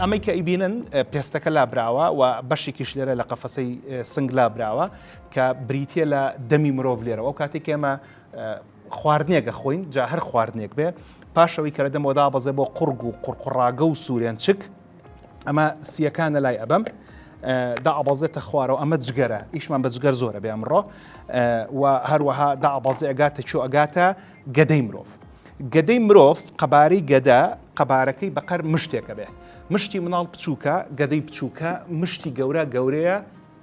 ئەمەی کە ئیبینن پێستەکە لابراوە و بەشێکیش لێرە لە قەفەسەی سنگ لابراوە کە بریتە لە دەمی مرۆڤ لێرەوە. ئەو کاتێک ئێمە خواردنێکە خۆین جا هەر خواردنێک بێ پاشەوەی کە لە دەمەوە دابەزێ بۆ قورگ و قورقڕاگە و سوورێن چک ئەمە سیەکانە لای ئەبەم داعبەزێتە خوارەوە ئەمە جگەرە ئیشمان بە جگەر زۆرە بێ ئەمڕۆ و هەروەها داعبەزێ ئەگاتە چۆ ئەگاتە گەدەی مرۆڤ. گەدەی مرۆڤ قەبارەی گەدە قەبارەکەی بەقەر مشتێکە بێ مشتی مناڵ بچووکە گەدەی بچووکە مشتی گەورە گەورەیە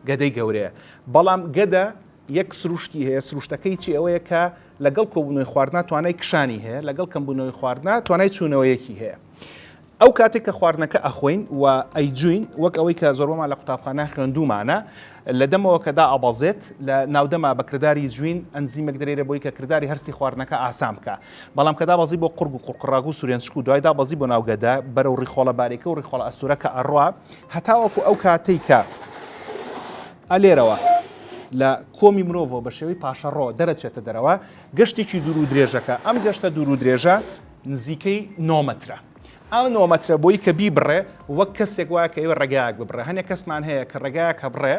گەدەی گەورەیە بەڵام گەدە یەک سروشتی هەیە سروشتەکەی چی ئەوەیە کە لەگەڵ کۆبوونەوەی خواردنا توانای کشانی هەیە لەگەڵ کەمبوونەوەی خواردنا توانای چوونەوەیەکی هەیە. ئەو کاتێک کە خواردنەکە ئەخۆین و ئەیجوین وەک ئەوەی کە زۆربەمان لە قوتابخانە خوێندومانە لە دەمەوە کە دائەبەزێت لە ناودەما بە کردداری جوین ئەنزیمێک دەرێرە بۆی کە کردداری هەرسی خواردنەکە ئاسان بکە بەڵام کە دابەزی بۆ قورگ و قورقڕاگ و سوورێنچک و دوای دابەزی بۆ ناوگەدە بەرەو ڕیخۆڵە باریکە و ڕیخۆڵە ئەستورە کە ئەڕوا هەتاوەکو ئەو کاتەی کە ئەلێرەوە لە کۆمی مرۆڤەوە بە شێوەی پاشەڕۆ دەرەچێتە دەرەوە گەشتێکی دوور و درێژەکە ئەم گەشتە دوور و درێژە نزیکەی 9 مەترە. ئەم 9 مەترە بۆی کە بیبڕێ وەک کەسێک وایە کە ئێوە ڕێگایەک ببڕێ هەنێک کەسمان هەیە کە ڕێگایەک هەبڕێ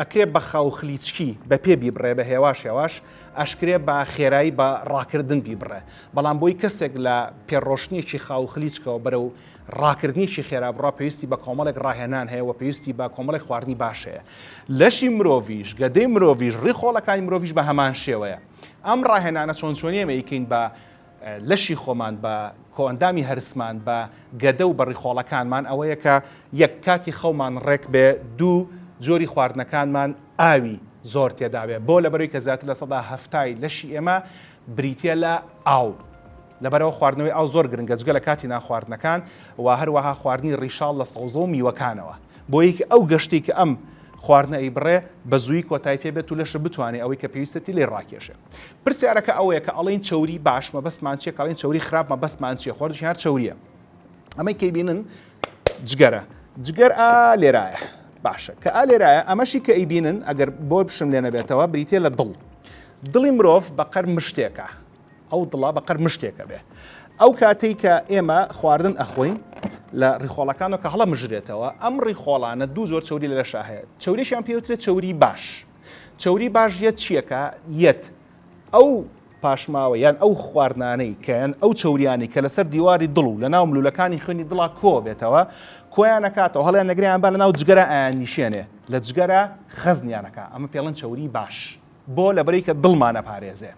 ئەکرێ بە خاو خلیچکی بە پێ بیبڕێ بە هێواش هێواش ئەشکرێ بە خێرایی بە ڕاکردن بیبڕێ بەڵام بۆی کەسێک لە پێڕۆشتنیەکی خاو خلیچکەوە بەرەو ڕاکردنیشی خێرا بڕا پێویستی بە کۆمەڵێک ڕاهێنان هەیە و پێویستی بە کۆمەڵێک خواردنی باش هەیە. لەشی مرۆڤیش گەدەی مرۆڤیش ڕیخۆڵەکانی مرۆڤیش بە هەمان شێوەیە. ئەم ڕاهێنانە چۆن چۆنیەمە ئیکەین بە لەشی خۆمان بە کۆئەندامی هەرسمان بە گەدە و بە ڕیخۆڵەکانمان ئەوەیە کە یەک کاتی خەومان ڕێک بێ دوو جۆری خواردنەکانمان ئاوی زۆر تێداوێ بۆ لەبەرەوەی کە زیاتر لە 170 لەشی ئێمە بریتە لە ئاو لەبەرەوە خواردنەوەی ئاو زۆر گرنگە جگە لە کاتی ناخواردنەکان و هەروەها خواردنی ڕیشاڵ لە سەوزە و میوەکانەوە بۆ یەکە ئەو گەشتی کە ئەم خواردنەی بڕێ بە زووی کۆتای پێ بێت و لەشە بتوانێت ئەوەی کە پێویستەتی لێ ڕاکێشێ. پرسیارەکە ئەوەیە کە ئەڵین چوری باش مەبەستمان چیە کاڵین چوری خراپ مەبەستمان چیە خواردنی هەر چوریە ئەمەی کەی بینن جگەرە جگەر لێرایە باشە کە لێرایە ئەمەشی کە ئەیبینن ئەگەر بۆ بشم لێ نەبێتەوە بریتێ لە دڵی مرۆڤ بەقەر مشتێکە ئەو دڵە بەقەر مشتێکە بێ ئەو کاتەی کە ئێمە خواردن ئەخۆین لە ڕیخۆڵەکانەوە کە هەڵە مژرێتەوە ئەم ڕیخۆڵانە دوو زۆر چوری لە لەشە هەیە چوریشیان پێوترێت چوری باش چوری باش یەت چیەکە یەت ئەو پاشماوە یان ئەو خواردنانەی کەیان ئەو چوریانی کە لەسەر دیواری دڵ و لە ناو ملوولەکانی خوێنی دڵا کۆ بێتەوە کۆیان نەکاتەوە هەڵیان نەگریان با لە ناو جگەرە ئایان نیشێنێ لە جگەرە خەزنیانەکە ئەمە پێڵەن چوری باش بۆ لەبەرەی کە دڵمانە پارێزێ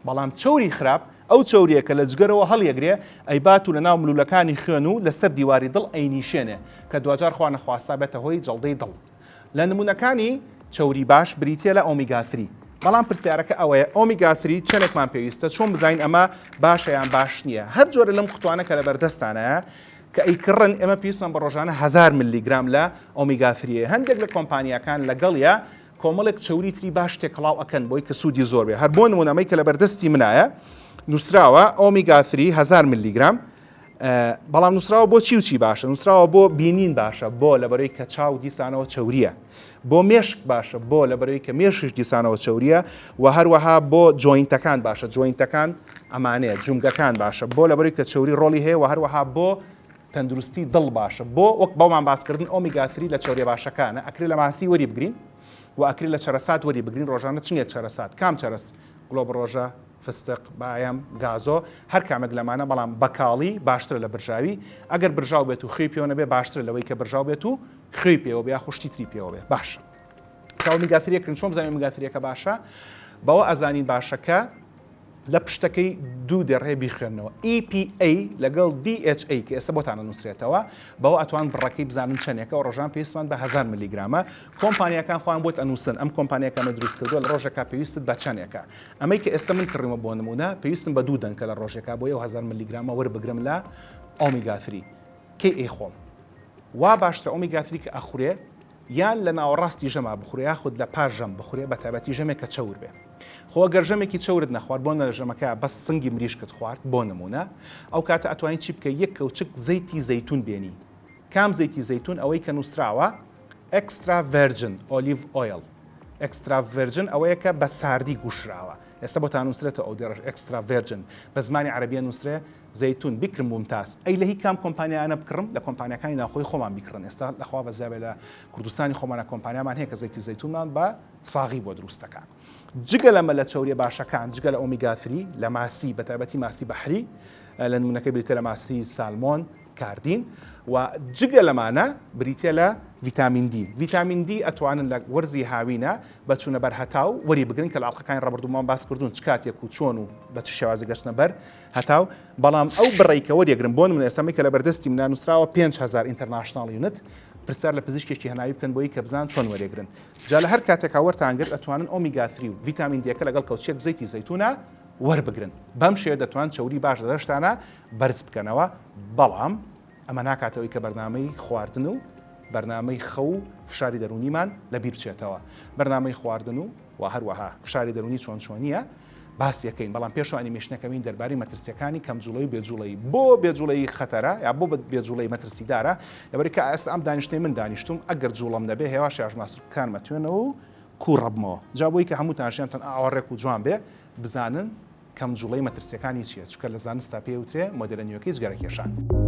بەڵام چوری خراپ ئەو چوریەکە لە جگەرەوە هەڵیەگرێ ئەیبات و لە ناو ملوولەکانی خوێن و لەسەر دیواری دڵ ئەینیشێنێ کە دوجار خوا نەخواستا بێتە هۆی جەڵدەی دڵ. لە نمونونەکانی چوری باش بریتە لە ئۆمیگا 3 بەڵام پرسیارەکە ئەوەیە ئۆمیگا 3 چەندێکمان پێویستە چۆن بزانین ئەمە باشە یان باش نییە. هەر جۆرە لەم قوتوانە کە لە بەردەستانەیە کە ئەیکڕن ئێمە پێویستمان بە ڕۆژانە 1000 میلیگرام لە ئۆمیگا 3 هەندێک لە کۆمپانیەکان لەگەڵیە کۆمەڵێک چوری تری باش تێکڵاو ئەکەن بۆی کە سوودی زۆر بێ. هەر بۆ نمونەمەی کە لە بەردەستی منایە نووسراوە ئۆمیگا 3 1000 میلیگرام بەڵام نووسراوە بۆ چی و چی باشە نووسراوە بۆ بینین باشە بۆ لەبەرەوەی کە چاو دیسانەوە چوریە بۆ مێشک باشە بۆ لەبەرەوەی کە مێشش دیسانەوە چوریە و هەروەها بۆ جوینتەکان باشە جوینتەکان ئەمانەیە جومگەکان باشە بۆ لەبەرەوەی کە چوری ڕۆڵی هەیە و هەروەها بۆ تەندروستی دڵ باشە بۆ وەک باومان باسکردن ئۆمیگا 3 لە چۆریە باشەکانە ئەکرێ لە ماسی وەری بگرین و ئەکری لە چەرەسات وەری بگرین ڕۆژانە چنیە چەرەسات کام چەرەس گڵۆب ڕۆژە فستق بایم گازۆ هەر کامێک لەمانە بەڵام بەکاڵی باشتر لە برژاوی ئەگەر برژاو بێت و خوێی پێوە نەبێ باشتر لەوەی کە برژاو بێت و خوێی پێوە بێ خوشتی تری پێوە بێ باشە ئۆمیگا 3 چۆن بزانین ئۆمیگا 3 باشە بەوە ئەزانین باشەکە لە پشتەکەی دوو دەڕێ بیخوێنەوە EPA لەگەڵ DHA کە ئێستا بۆتانە نووسرێتەوە بەوە ئەتوان بڕەکەی بزانن چەندێکە و ڕۆژان پێویستمان بە 1000 میلیگرامە کۆمپانیەکان خۆیان بۆت ئەنووسن ئەم کۆمپانیەکانە دروست کردووە لە ڕۆژێکا پێویستت بە چەندێکە ئەمەی کە ئێستا من کڕیمە بۆ نمونە پێویستم بە دوو دەنکە لە ڕۆژێکا بۆ 1000 میلیگرامە وەربگرم لە ئۆمیگا 3 کەی ئەی خۆم وا باشترە ئۆمیگا 3 کە ئەخورێ یان لە ناوەڕاستی ژەما بخورێ یاخود لە پاش ژەم بخورێ بە تایبەتی ژەمێک کە چەور بێ خۆ گەرژەمێکی چەورت نەخوارد بۆ نە لە ژەمەکە بەس سنگی مریشکت خوارد بۆ نمونە ئەو کاتە ئەتوانین چی بکە یەک کەوچک زەیتی زەیتون بێنی کام زەیتی زەیتون ئەوەی کە نووسراوە ئەکسترا ڤەرجن ئۆلیڤ ئۆیل ئەکسترا ڤەرجن ئەوەیە کە بە ساردی گوشراوە ئێستا بۆ تا نووسرێتەوە ئەو دێڕ ئەکسترا ڤێرجن بە زمانی عەرەبیە نووسرێ زەیتون بیکرم ممتاز ئەی لە هی کام کۆمپانیانە بکڕم لە کۆمپانیەکانی ناوخۆی خۆمان بیکڕن ئێستا لەخوا بەزیابێ لە کوردستانی خۆمانە کۆمپانیامان هەیە کە زەیتی زەیتونمان بە ساغی بۆ دروستەکان جگە لەمە لە چەوریە باشەکان جگە لە ئۆمیگا 3 لە ماسی بەتایبەتی ماسی بەحری لە نمونەکەی بریتە لە ماسی سالمۆن کاردین و جگە لەمانە بریتە لە ڤیتامین دی ڤیتامین دی ئەتوانن لە وەرزی هاوینە بەچوونە بەر هەتاو وەری بگرن کە لە ئاڵلقەکانی ڕەبردوومان باس کردوون چ کاتێک و چۆن و بە چ شێوازی گەشتنە بەر هەتاو بەڵام ئەو بڕێکە وەریەگرن بۆ نمونە ئێستا کە لە بەردەستی منە نووسراوە 5,000 ئینتەرناشنال یونت پرسیار لە پزیشکێکی هەناوی بکەن بۆی کە بزان چۆن وەرێگرن جا لە هەر کاتێک وەرتان گرت ئەتوانن ئۆمیگا 3 و ڤیتامین دیەکە لەگەڵ کەوچێک زەیتی زەیتونە وەربگرن بەم شێوە دەتوان چەوری باش لە دەشتانە بەرز بکەنەوە بەڵام ئەمە ناکاتەوەی کە بەرنامەی خواردن و بەرنامەی خەو و فشاری دەرونیمان لەبیر بچێتەوە بەرنامەی خواردن و هەروەها فشاری دەرونی چۆن چۆنیە باس یەکەین بەڵام پێشەوە ئەنیمێشنەکەمین دەربارەی مەترسیەکانی کەمجوڵەی و بێجوڵەی بۆ بێجوڵەی خەتەرە یا بۆ بێجوڵەی مەترسیدارە لەبەری کە ئێستا ئەم دانیشتەی من دانیشتوم ئەگەر جوڵەم دەبێ هێواشی ئاژماسوکانمە توێنەوە و کوڕەبمەوە جا بۆی کە هەموو تانشیانتان ئاوەڕێک و جوان بێ بزانن کەمجوڵەی مەترسیەکانی چییە چکە لە زانستا پێوترێ مۆدێلە نیوەکەی جگەرەکێشان.